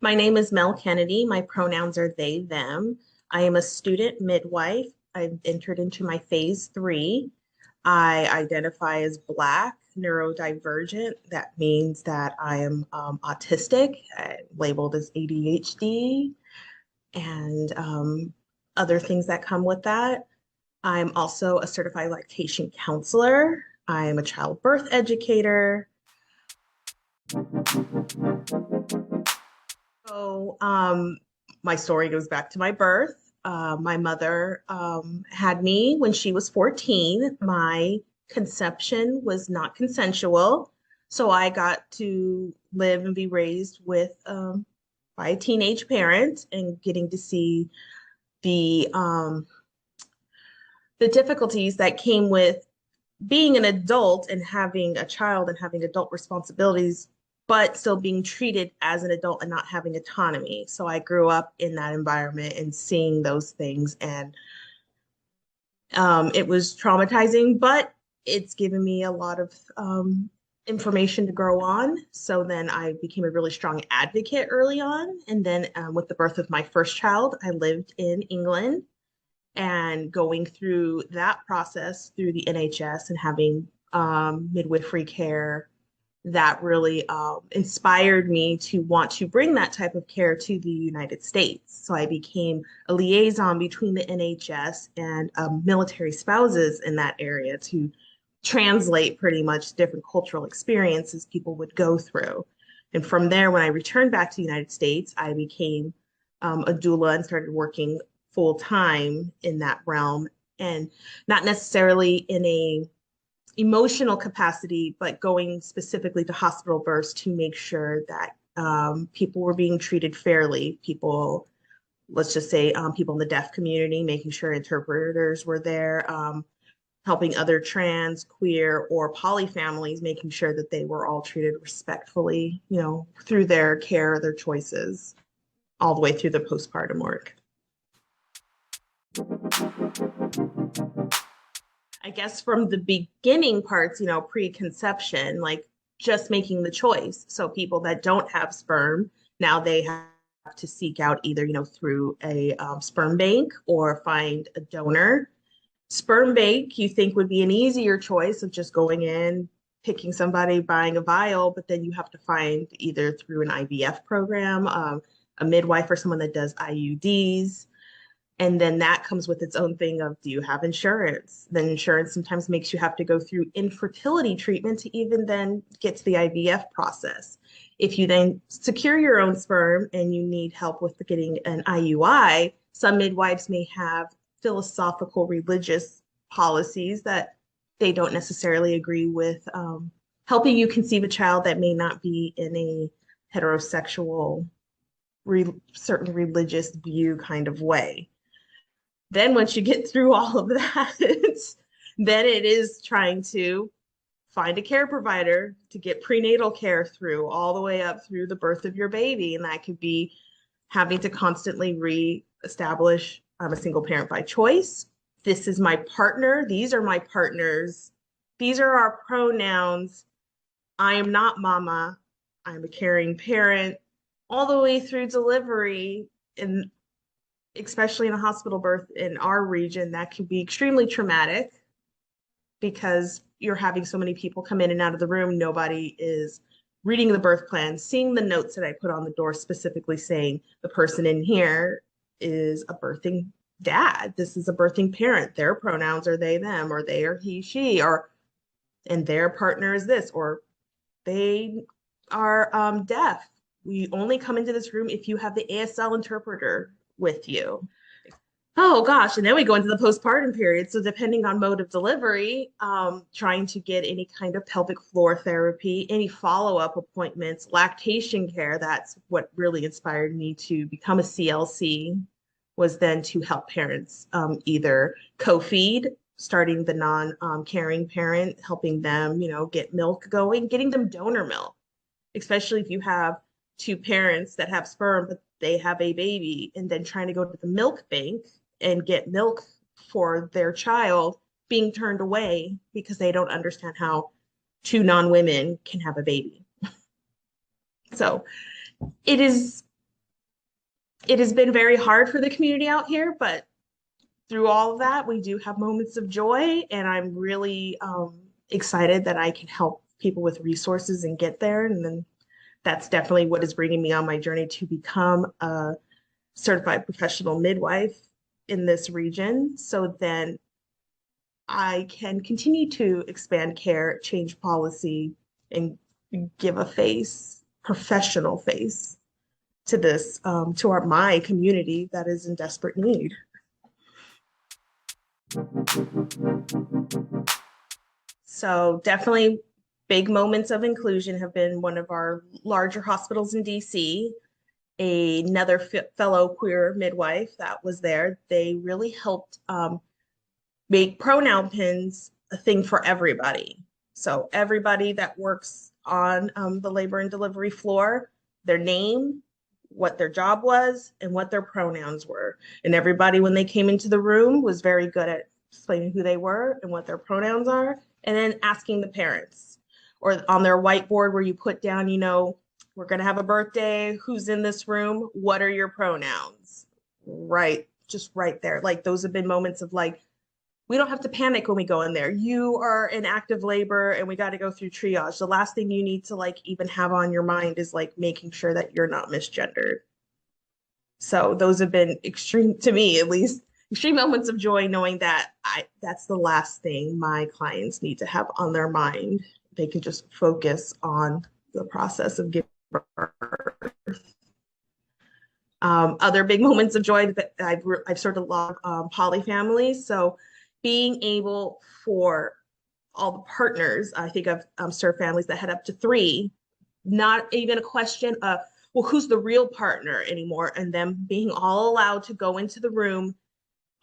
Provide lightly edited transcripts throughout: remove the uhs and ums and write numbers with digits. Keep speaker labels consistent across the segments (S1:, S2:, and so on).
S1: My name is Mel Kennedy. My pronouns are they, them. I am a student midwife. I've entered into my phase 3. I identify as Black, neurodivergent. That means that I am autistic, labeled as ADHD, and other things that come with that. I'm also a certified lactation counselor. I am a childbirth educator. So, my story goes back to my birth. My mother had me when she was 14. My conception was not consensual. So I got to live and be raised with by a teenage parent and getting to see the um, the difficulties that came with being an adult and having a child and having adult responsibilities, but still being treated as an adult and not having autonomy. So I grew up in that environment and seeing those things, and it was traumatizing, but it's given me a lot of information to grow on. So then I became a really strong advocate early on. And then with the birth of my first child, I lived in England and going through that process through the NHS and having midwifery care that really inspired me to want to bring that type of care to the United States. So I became a liaison between the NHS and military spouses in that area to translate pretty much different cultural experiences people would go through. And from there, when I returned back to the United States, I became a doula and started working full time in that realm, and not necessarily in a emotional capacity, but going specifically to hospital births to make sure that people were being treated fairly. People, let's just say people in the deaf community, making sure interpreters were there, helping other trans, queer, or poly families, making sure that they were all treated respectfully, through their care, their choices, all the way through the postpartum work. I guess from the beginning parts, preconception, like just making the choice. So people that don't have sperm, now they have to seek out either, through a sperm bank or find a donor. Sperm bank, you think would be an easier choice of just going in, picking somebody, buying a vial, but then you have to find either through an IVF program, a midwife or someone that does IUDs. And then that comes with its own thing of, do you have insurance? Then insurance sometimes makes you have to go through infertility treatment to even then get to the IVF process. If you then secure your own sperm and you need help with getting an IUI, some midwives may have philosophical religious policies that they don't necessarily agree with, helping you conceive a child that may not be in a heterosexual, certain religious view kind of way. Then once you get through all of that, then it is trying to find a care provider to get prenatal care through all the way up through the birth of your baby. And that could be having to constantly reestablish, I'm a single parent by choice. This is my partner. These are my partners. These are our pronouns. I am not mama. I'm a caring parent, all the way through delivery. And especially in a hospital birth in our region, that can be extremely traumatic because you're having so many people come in and out of the room. Nobody is reading the birth plan, seeing the notes that I put on the door specifically saying the person in here is a birthing dad. This is a birthing parent. Their pronouns are they, them, or they are he, she, and their partner is this, or they are deaf. We only come into this room if you have the ASL interpreter with you. Oh gosh, and then we go into the postpartum period. So depending on mode of delivery, trying to get any kind of pelvic floor therapy, any follow-up appointments, lactation care, that's what really inspired me to become a CLC, was then to help parents either co-feed, starting the non-caring parent, helping them, get milk going, getting them donor milk, especially if you have two parents that have sperm, but they have a baby, and then trying to go to the milk bank and get milk for their child being turned away because they don't understand how two non-women can have a baby. So it is, it has been very hard for the community out here, but through all of that, we do have moments of joy, and I'm really excited that I can help people with resources and get there. And then that's definitely what is bringing me on my journey to become a certified professional midwife in this region. So then I can continue to expand care, change policy, and give a face, professional face to this, to my community that is in desperate need. So definitely big moments of inclusion have been one of our larger hospitals in DC. Another fellow queer midwife that was there, they really helped make pronoun pins a thing for everybody. So everybody that works on the labor and delivery floor, their name, what their job was, and what their pronouns were. And everybody, when they came into the room, was very good at explaining who they were and what their pronouns are, and then asking the parents. Or on their whiteboard where you put down, you know, we're going to have a birthday, who's in this room, what are your pronouns? Right, just right there. Like, those have been moments of like, we don't have to panic when we go in there. You are in active labor and we got to go through triage. The last thing you need to like even have on your mind is like making sure that you're not misgendered. So those have been extreme, to me at least, extreme moments of joy, knowing that that's the last thing my clients need to have on their mind. They can just focus on the process of giving birth. Other big moments of joy that I've served a lot of poly families. So being able for all the partners, I think I've served families that had up to 3, not even a question of, well, who's the real partner anymore? And them being all allowed to go into the room,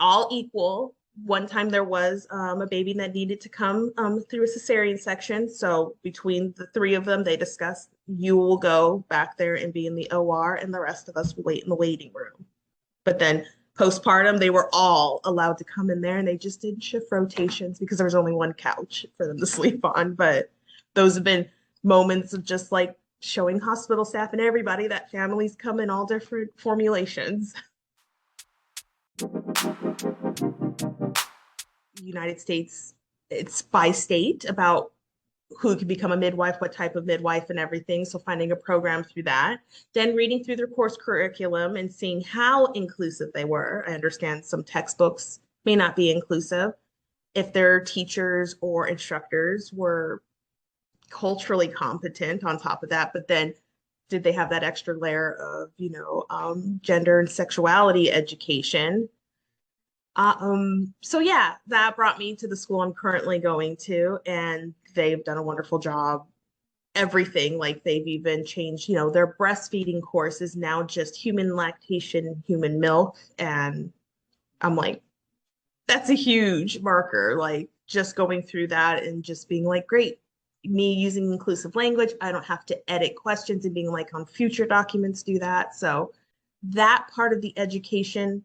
S1: all equal. One time there was a baby that needed to come through a cesarean section. So between the 3 of them, they discussed, you will go back there and be in the OR, and the rest of us will wait in the waiting room. But then postpartum, they were all allowed to come in there, and they just did shift rotations because there was only one couch for them to sleep on. But those have been moments of just like showing hospital staff and everybody that families come in all different formulations. United States, it's by state about who could become a midwife, what type of midwife and everything. So finding a program through that, then reading through their course curriculum and seeing how inclusive they were. I understand some textbooks may not be inclusive. If their teachers or instructors were culturally competent on top of that, but then did they have that extra layer of, you know, gender and sexuality education? So yeah, that brought me to the school I'm currently going to, and they've done a wonderful job. Everything, like they've even changed, you know, their breastfeeding course is now just human lactation, human milk. And I'm like, that's a huge marker, like just going through that and just being like, great, me using inclusive language. I don't have to edit questions and being like on future documents, do that. So that part of the education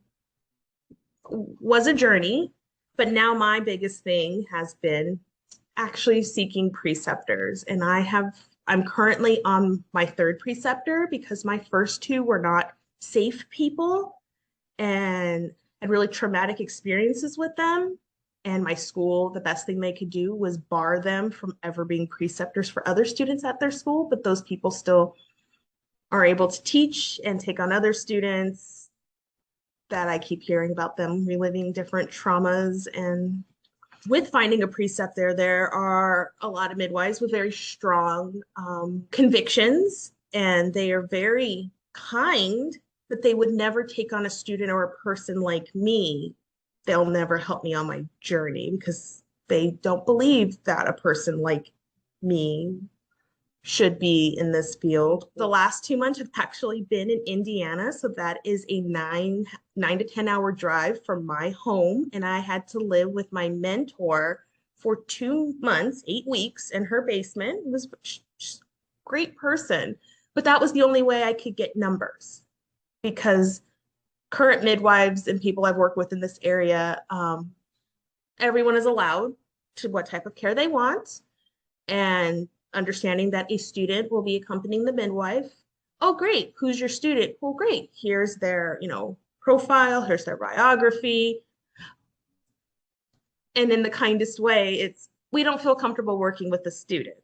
S1: was a journey, but now my biggest thing has been actually seeking preceptors. And I'm currently on my 3rd preceptor because my first 2 were not safe people and had really traumatic experiences with them. And my school, the best thing they could do was bar them from ever being preceptors for other students at their school. But those people still are able to teach and take on other students that I keep hearing about them reliving different traumas. And with finding a preceptor, there are a lot of midwives with very strong convictions, and they are very kind, but they would never take on a student or a person like me. They'll never help me on my journey because they don't believe that a person like me should be in this field. The last 2 months have actually been in Indiana. So that is a 9 to 10 hour drive from my home. And I had to live with my mentor for 2 months, 8 weeks in her basement. It was just a great person. But that was the only way I could get numbers because current midwives and people I've worked with in this area, everyone is allowed to what type of care they want, and understanding that a student will be accompanying the midwife. Oh, great. Who's your student? Well, great. Here's their, profile. Here's their biography. And in the kindest way, it's, we don't feel comfortable working with the student.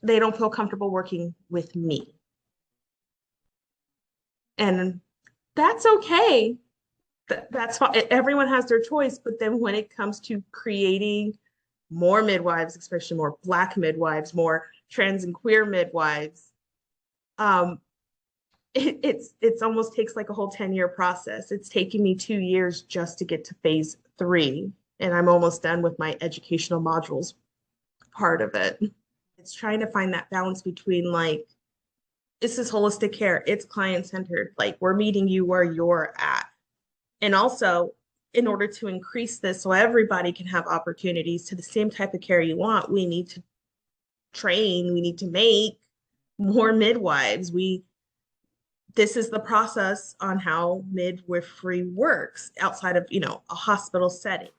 S1: They don't feel comfortable working with me. And that's okay. That's fine. Everyone has their choice. But then when it comes to creating more midwives, especially more Black midwives, more trans and queer midwives, it's almost takes like a whole 10-year process. It's taking me 2 years just to get to phase 3, and I'm almost done with my educational modules part of it. It's trying to find that balance between, like, this is holistic care, it's client-centered, like we're meeting you where you're at. And also, in order to increase this so everybody can have opportunities to the same type of care you want, we need to train, we need to make more midwives. This is the process on how midwifery works outside of, a hospital setting.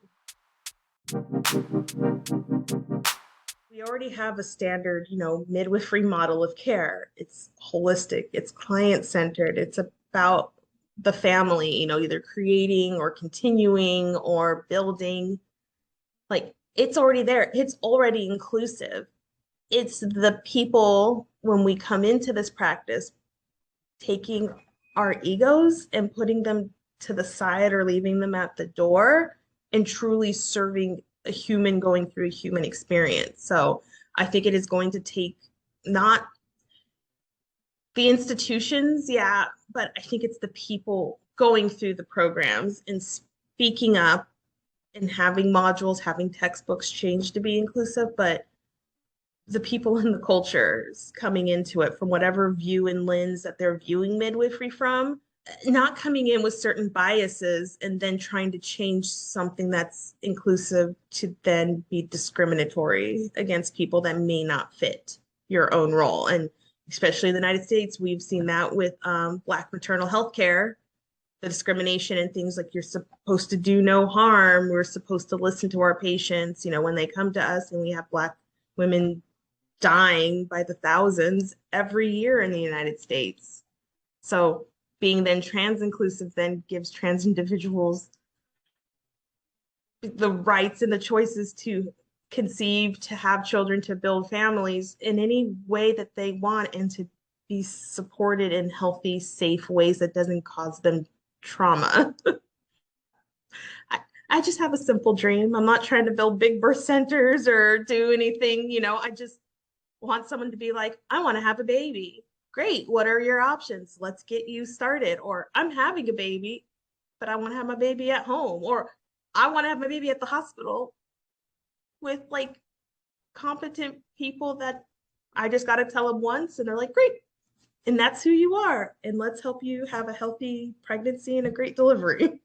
S1: We already have a standard, midwifery model of care. It's holistic, it's client-centered, it's about the family, either creating or continuing or building. Like, it's already there. It's already inclusive. It's the people, when we come into this practice, taking our egos and putting them to the side or leaving them at the door and truly serving a human going through a human experience. So I think it is going to take not the institutions, yeah, but I think it's the people going through the programs and speaking up and having modules, having textbooks change to be inclusive, but the people in the cultures coming into it from whatever view and lens that they're viewing midwifery from, not coming in with certain biases and then trying to change something that's inclusive to then be discriminatory against people that may not fit your own role. And especially in the United States, we've seen that with Black maternal health care, the discrimination and things like you're supposed to do no harm. We're supposed to listen to our patients, when they come to us, and we have Black women dying by the thousands every year in the United States. So being then trans inclusive then gives trans individuals the rights and the choices to conceive, to have children, to build families in any way that they want, and to be supported in healthy, safe ways that doesn't cause them trauma. I just have a simple dream. I'm not trying to build big birth centers or do anything, I just want someone to be like, I want to have a baby. Great. What are your options? Let's get you started. Or I'm having a baby, but I want to have my baby at home. Or I want to have my baby at the hospital with like competent people that I just got to tell them once and they're like, great. And that's who you are. And let's help you have a healthy pregnancy and a great delivery.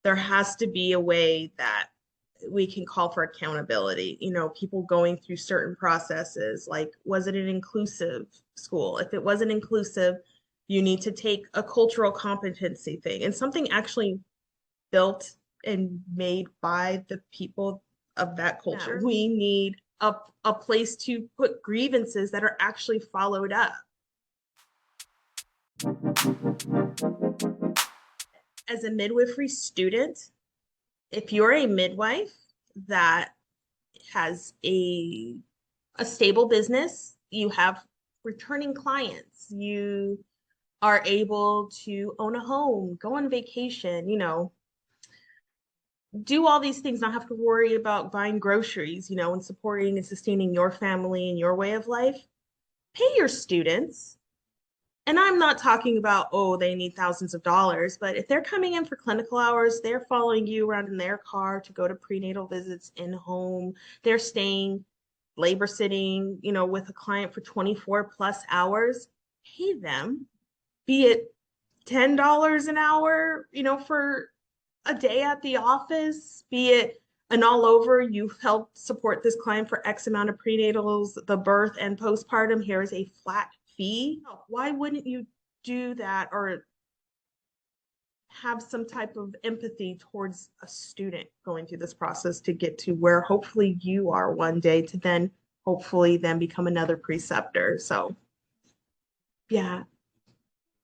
S1: There has to be a way that we can call for accountability, people going through certain processes. Like, was it an inclusive school? If it wasn't inclusive, you need to take a cultural competency thing and something actually built and made by the people of that culture. Yeah. We need a place to put grievances that are actually followed up. As a midwifery student, if you're a midwife that has a stable business, you have returning clients, you are able to own a home, go on vacation, do all these things, not have to worry about buying groceries, and supporting and sustaining your family and your way of life, pay your students. And I'm not talking about, they need thousands of dollars, but if they're coming in for clinical hours, they're following you around in their car to go to prenatal visits in home, they're staying, labor sitting, with a client for 24 plus hours, pay them, be it $10 an hour, for a day at the office, be it an all over, you've helped support this client for X amount of prenatals, the birth and postpartum, here is a flat fee. Why wouldn't you do that or have some type of empathy towards a student going through this process to get to where hopefully you are one day, to then hopefully then become another preceptor. So yeah,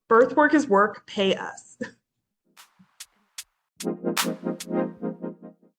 S1: birth work is work, pay us.